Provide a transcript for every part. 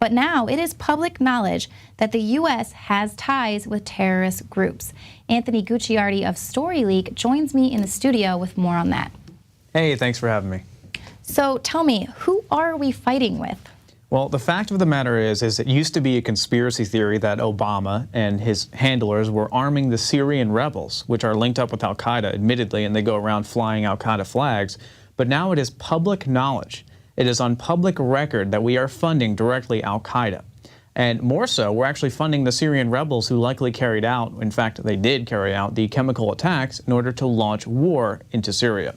But now it is public knowledge that the U.S. has ties with terrorist groups. Anthony Gucciardi of Storyleak joins me in the studio with more on that. Hey, thanks for having me. So tell me, who are we fighting with? Well, the fact of the matter is it used to be a conspiracy theory that Obama and his handlers were arming the Syrian rebels, which are linked up with al-Qaeda, admittedly, and they go around flying al-Qaeda flags. But now it is public knowledge. It is on public record that we are funding directly al-Qaeda. And more so, we're actually funding the Syrian rebels who likely carried out, in fact, they did carry out the chemical attacks in order to launch war into Syria.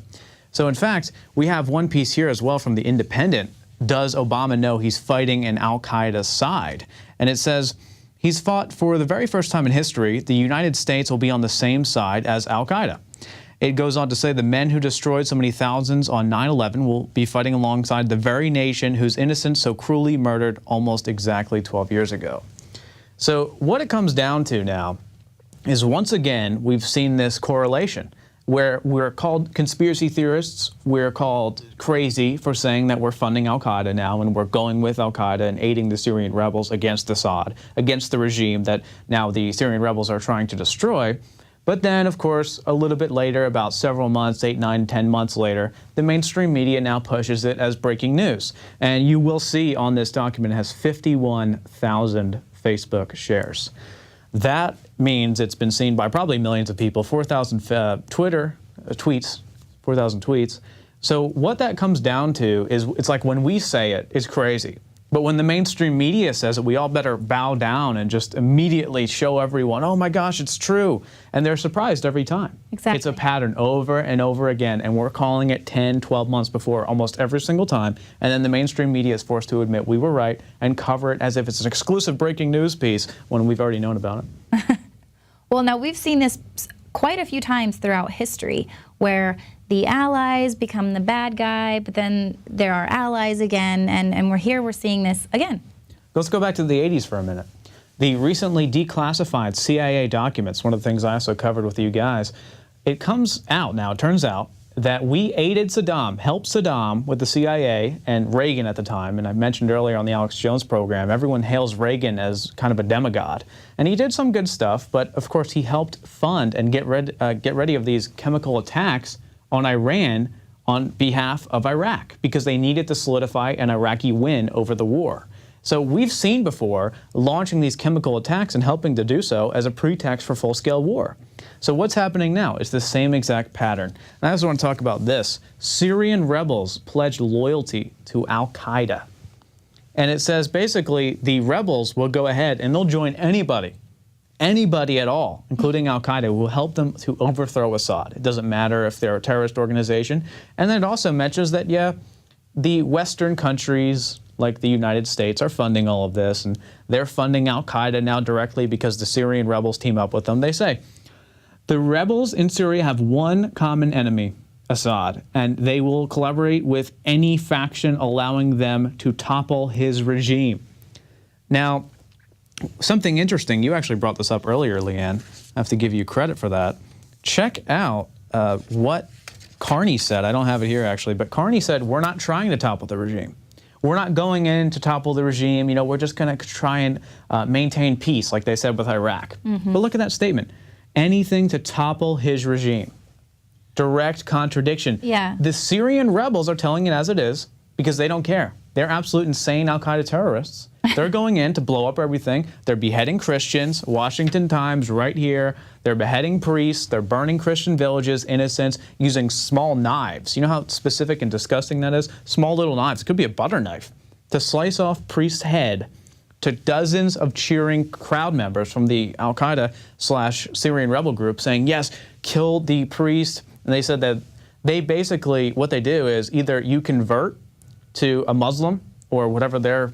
So in fact, we have one piece here as well from The Independent. Does Obama know he's fighting an al-Qaeda side? And it says, he's fought for the very first time in history, the United States will be on the same side as al-Qaeda. It goes on to say the men who destroyed so many thousands on 9/11 will be fighting alongside the very nation whose innocents so cruelly murdered almost exactly 12 years ago. So what it comes down to now is, once again, we've seen this correlation where we're called conspiracy theorists, we're called crazy for saying that we're funding al-Qaeda now and we're going with al-Qaeda and aiding the Syrian rebels against Assad, against the regime that now the Syrian rebels are trying to destroy. But then, of course, a little bit later, about several months, 8, 9, 10 months later, the mainstream media now pushes it as breaking news. And you will see on this document it has 51,000 Facebook shares. That means it's been seen by probably millions of people, 4,000 tweets. So what that comes down to is, it's like when we say it, it's crazy. But when the mainstream media says it, we all better bow down and just immediately show everyone, oh my gosh, it's true. And they're surprised every time. Exactly. It's a pattern over and over again, and we're calling it 10, 12 months before almost every single time. And then the mainstream media is forced to admit we were right and cover it as if it's an exclusive breaking news piece when we've already known about it. Well, now we've seen this quite a few times throughout history where the allies become the bad guy, but then there are allies again, and we're seeing this again. Let's go back to the 80s for a minute. The recently declassified CIA documents, one of the things I also covered with you guys, it comes out now, it turns out, that we aided Saddam, helped Saddam with the CIA and Reagan at the time, and I mentioned earlier on the Alex Jones program, everyone hails Reagan as kind of a demigod. And he did some good stuff, but of course he helped fund and get ready of these chemical attacks on Iran on behalf of Iraq, because they needed to solidify an Iraqi win over the war. So we've seen before launching these chemical attacks and helping to do so as a pretext for full-scale war. So what's happening now? It's the same exact pattern. And I also want to talk about this. Syrian rebels pledged loyalty to al-Qaeda. And it says basically the rebels will go ahead and they'll join anybody at all, including al-Qaeda, will help them to overthrow Assad. It doesn't matter if they're a terrorist organization. And then it also mentions that, yeah, the Western countries like the United States are funding all of this, and they're funding al-Qaeda now directly because the Syrian rebels team up with them. They say, the rebels in Syria have one common enemy, Assad, and they will collaborate with any faction allowing them to topple his regime. Now, something interesting, you actually brought this up earlier, Leanne. I have to give you credit for that. Check out what Carney said. I don't have it here actually, but Carney said, we're not trying to topple the regime. We're not going in to topple the regime. You know, we're just going to try and maintain peace, like they said with Iraq. But look at that statement. Anything to topple his regime. Direct contradiction. Yeah. The Syrian rebels are telling it as it is because they don't care. They're absolute insane al-Qaeda terrorists. They're going in to blow up everything. They're beheading Christians, Washington Times right here. They're beheading priests. They're burning Christian villages, innocents, using small knives. You know how specific and disgusting that is? Small little knives. It could be a butter knife to slice off priest's head to dozens of cheering crowd members from the al-Qaeda/Syrian rebel group saying, yes, kill the priest. And they said that they basically, what they do is either you convert to a Muslim or whatever their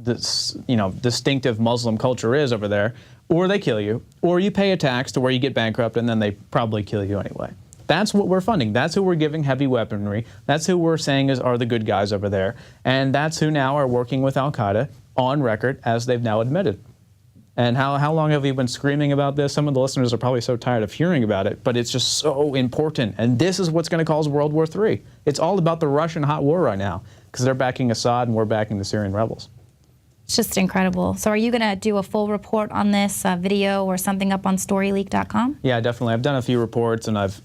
distinctive Muslim culture is over there, or they kill you, or you pay a tax to where you get bankrupt and then they probably kill you anyway. That's what we're funding. That's who we're giving heavy weaponry. That's who we're saying are the good guys over there. And that's who now are working with al-Qaeda on record, as they've now admitted. And how long have we been screaming about this? Some of the listeners are probably so tired of hearing about it, but it's just so important. And this is what's going to cause World War III. It's all about the Russian hot war right now, because they're backing Assad and we're backing the Syrian rebels. It's just incredible. So are you going to do a full report on this video or something up on Storyleak.com? Yeah, definitely. I've done a few reports, and I've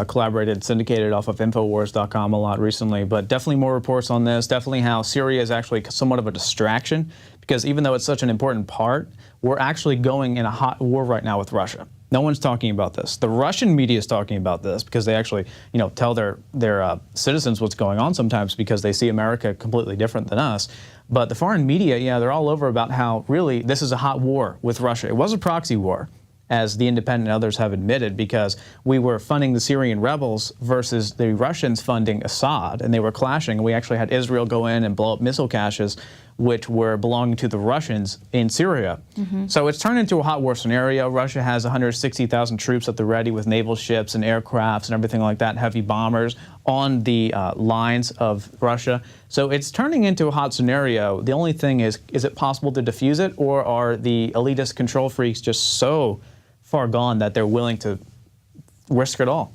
collaborated, syndicated off of Infowars.com a lot recently, but definitely more reports on this. Definitely how Syria is actually somewhat of a distraction, because even though it's such an important part, we're actually going in a hot war right now with Russia. No one's talking about this. The Russian media is talking about this because they actually, tell their citizens what's going on sometimes, because they see America completely different than us. But the foreign media, yeah, they're all over about how really this is a hot war with Russia. It was a proxy war, as The Independent and others have admitted, because we were funding the Syrian rebels versus the Russians funding Assad, and they were clashing. We actually had Israel go in and blow up missile caches which were belonging to the Russians in Syria. So it's turned into a hot war scenario. Russia has 160,000 troops at the ready with naval ships and aircrafts and everything like that, heavy bombers on the lines of Russia. So it's turning into a hot scenario. The only thing is it possible to defuse it, or are the elitist control freaks just so far gone that they're willing to risk it all?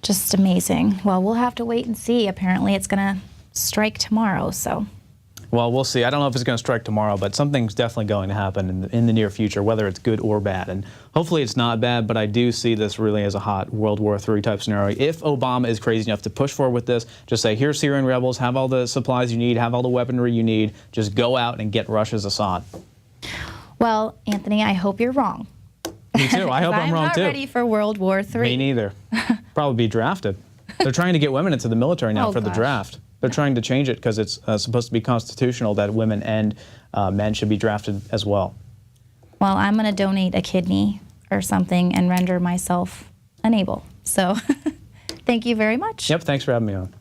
Just amazing. Well, we'll have to wait and see. Apparently it's going to strike tomorrow, so. Well, we'll see. I don't know if it's going to strike tomorrow, but something's definitely going to happen in the near future, whether it's good or bad. And hopefully it's not bad, but I do see this really as a hot World War III type scenario. If Obama is crazy enough to push forward with this, just say, here's Syrian rebels, have all the supplies you need, have all the weaponry you need, just go out and get Russia's Assad. Well, Anthony, I hope you're wrong. Me too. I hope I'm wrong too. I'm not ready for World War III. Me neither. Probably be drafted. They're trying to get women into the military now for the draft. They're trying to change it because it's supposed to be constitutional that women and men should be drafted as well. Well, I'm going to donate a kidney or something and render myself unable. So thank you very much. Yep, thanks for having me on.